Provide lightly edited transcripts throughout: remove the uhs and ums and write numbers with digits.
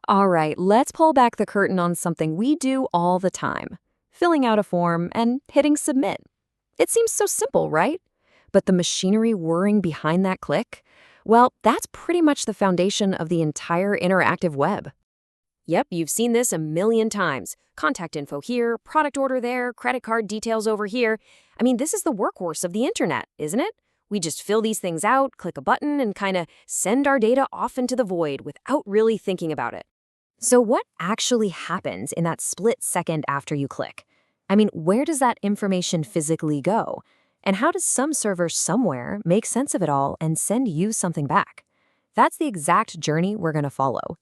All right, let's pull back the curtain on something we do all the time: filling out a form and hitting submit. It seems so simple, right? But the machinery whirring behind that click? Well, that's pretty much the foundation of the entire interactive web. Yep, you've seen this a million times. Contact info here, product order there, credit card details over here. I mean, this is the workhorse of the internet, isn't it? We just fill these things out, click a button, and kind of send our data off into the void without really thinking about it. So what actually happens in that split second after you click? I mean, where does that information physically go? And how does some server somewhere make sense of it all and send you something back? That's the exact journey we're going to follow.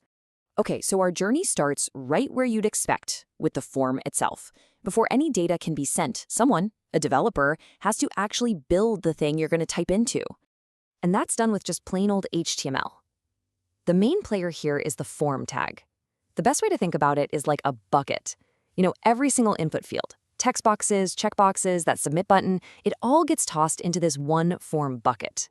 Okay, so our journey starts right where you'd expect, with the form itself. Before any data can be sent, someone, a developer, has to actually build the thing you're going to type into. And that's done with just plain old HTML. The main player here is the form tag. The best way to think about it is like a bucket. You know, every single input field, text boxes, checkboxes, that submit button, it all gets tossed into this one form bucket.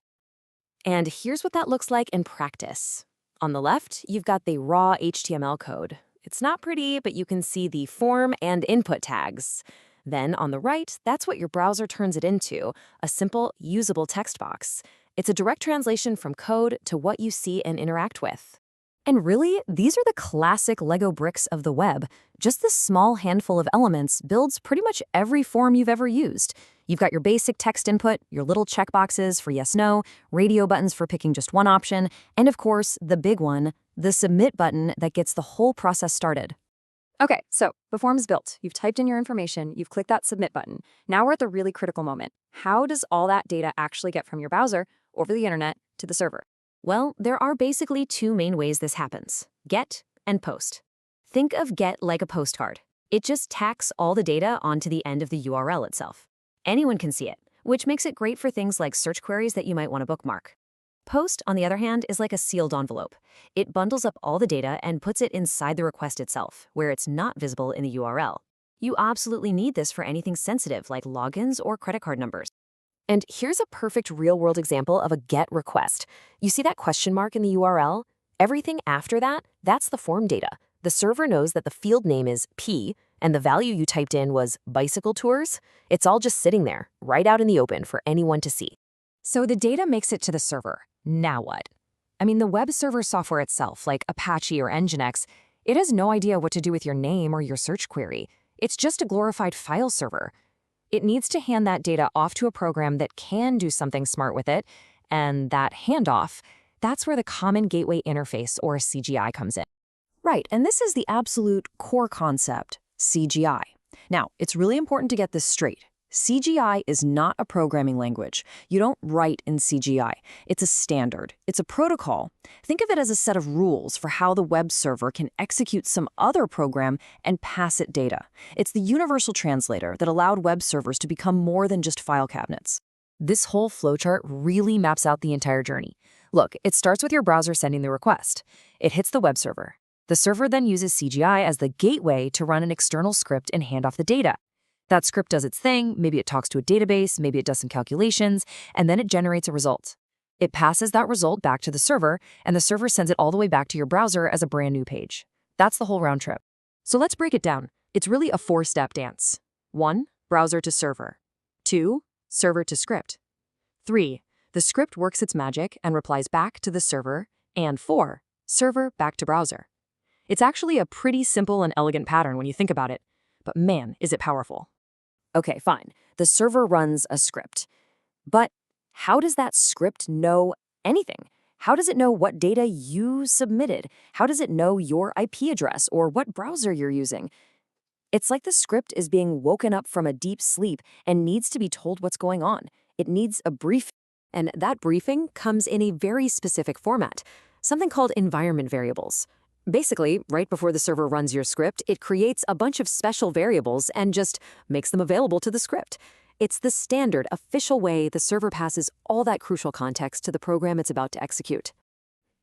And here's what that looks like in practice. On the left, you've got the raw HTML code. It's not pretty, but you can see the form and input tags. Then on the right, that's what your browser turns it into, a simple, usable text box. It's a direct translation from code to what you see and interact with. And really, these are the classic Lego bricks of the web. Just this small handful of elements builds pretty much every form you've ever used. You've got your basic text input, your little checkboxes for yes, no, radio buttons for picking just one option, and of course, the big one, the submit button that gets the whole process started. Okay, so the form is built. You've typed in your information, you've clicked that submit button. Now we're at the really critical moment. How does all that data actually get from your browser over the internet to the server? Well, there are basically two main ways this happens: get and post. Think of get like a postcard. It just tacks all the data onto the end of the URL itself. Anyone can see it, which makes it great for things like search queries that you might want to bookmark. Post, on the other hand, is like a sealed envelope. It bundles up all the data and puts it inside the request itself, where it's not visible in the URL. You absolutely need this for anything sensitive like logins or credit card numbers. And here's a perfect real-world example of a GET request. You see that question mark in the URL? Everything after that, that's the form data. The server knows that the field name is P, and the value you typed in was bicycle tours. It's all just sitting there, right out in the open for anyone to see. So the data makes it to the server. Now what? I mean, the web server software itself, like Apache or Nginx, it has no idea what to do with your name or your search query. It's just a glorified file server. It needs to hand that data off to a program that can do something smart with it, and that handoff, that's where the Common Gateway Interface, or CGI, comes in. Right, and this is the absolute core concept, CGI. Now, it's really important to get this straight. CGI is not a programming language. You don't write in CGI. It's a standard. It's a protocol. Think of it as a set of rules for how the web server can execute some other program and pass it data. It's the universal translator that allowed web servers to become more than just file cabinets. This whole flowchart really maps out the entire journey. Look, it starts with your browser sending the request. It hits the web server. The server then uses CGI as the gateway to run an external script and hand off the data. That script does its thing, maybe it talks to a database, maybe it does some calculations, and then it generates a result. It passes that result back to the server, and the server sends it all the way back to your browser as a brand new page. That's the whole round trip. So let's break it down. It's really a four-step dance. 1. Browser to server. 2. Server to script. 3. The script works its magic and replies back to the server. And 4. Server back to browser. It's actually a pretty simple and elegant pattern when you think about it, but man, is it powerful. Okay, fine. The server runs a script. But how does that script know anything? How does it know what data you submitted? How does it know your IP address or what browser you're using? It's like the script is being woken up from a deep sleep and needs to be told what's going on. It needs a briefing, and that briefing comes in a very specific format, something called environment variables. Basically, right before the server runs your script, it creates a bunch of special variables and just makes them available to the script. It's the standard, official way the server passes all that crucial context to the program it's about to execute.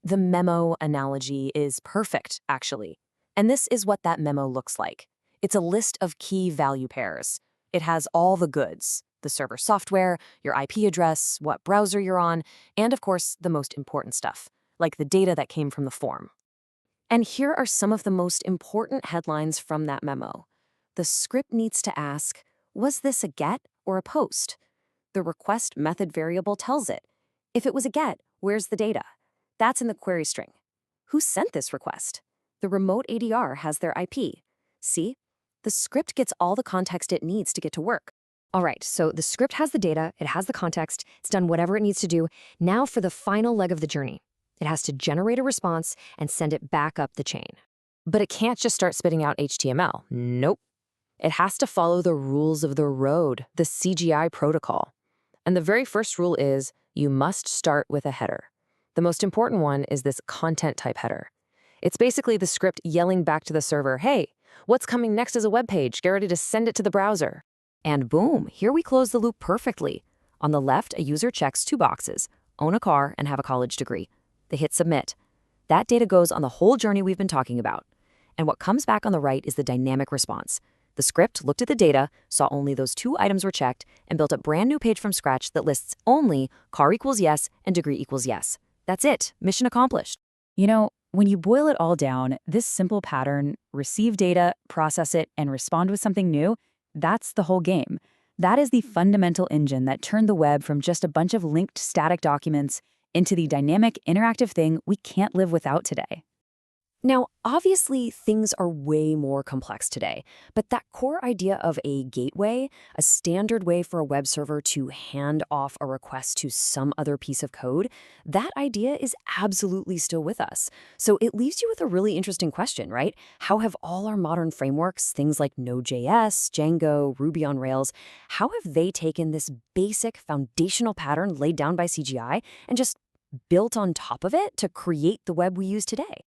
The memo analogy is perfect, actually. And this is what that memo looks like. It's a list of key value pairs. It has all the goods: the server software, your IP address, what browser you're on, and of course, the most important stuff, like the data that came from the form. And here are some of the most important headlines from that memo. The script needs to ask, was this a GET or a POST? The request method variable tells it. If it was a GET, where's the data? That's in the query string. Who sent this request? The remote ADR has their IP. See? The script gets all the context it needs to get to work. All right, so the script has the data, it has the context, it's done whatever it needs to do. Now for the final leg of the journey. It has to generate a response and send it back up the chain. But it can't just start spitting out HTML. Nope. It has to follow the rules of the road, the CGI protocol. And the very first rule is you must start with a header. The most important one is this content type header. It's basically the script yelling back to the server, hey, what's coming next is a web page. Get ready to send it to the browser. And boom, here we close the loop perfectly. On the left, a user checks 2 boxes, own a car and have a college degree. They hit submit. That data goes on the whole journey we've been talking about. And what comes back on the right is the dynamic response. The script looked at the data, saw only those 2 items were checked, and built a brand new page from scratch that lists only car equals yes and degree equals yes. That's it. Mission accomplished. You know, when you boil it all down, this simple pattern, receive data, process it, and respond with something new, that's the whole game. That is the fundamental engine that turned the web from just a bunch of linked static documents into the dynamic, interactive thing we can't live without today. Now, obviously, things are way more complex today, but that core idea of a gateway, a standard way for a web server to hand off a request to some other piece of code, that idea is absolutely still with us. So it leaves you with a really interesting question, right? How have all our modern frameworks, things like Node.js, Django, Ruby on Rails, how have they taken this basic foundational pattern laid down by CGI and just built on top of it to create the web we use today?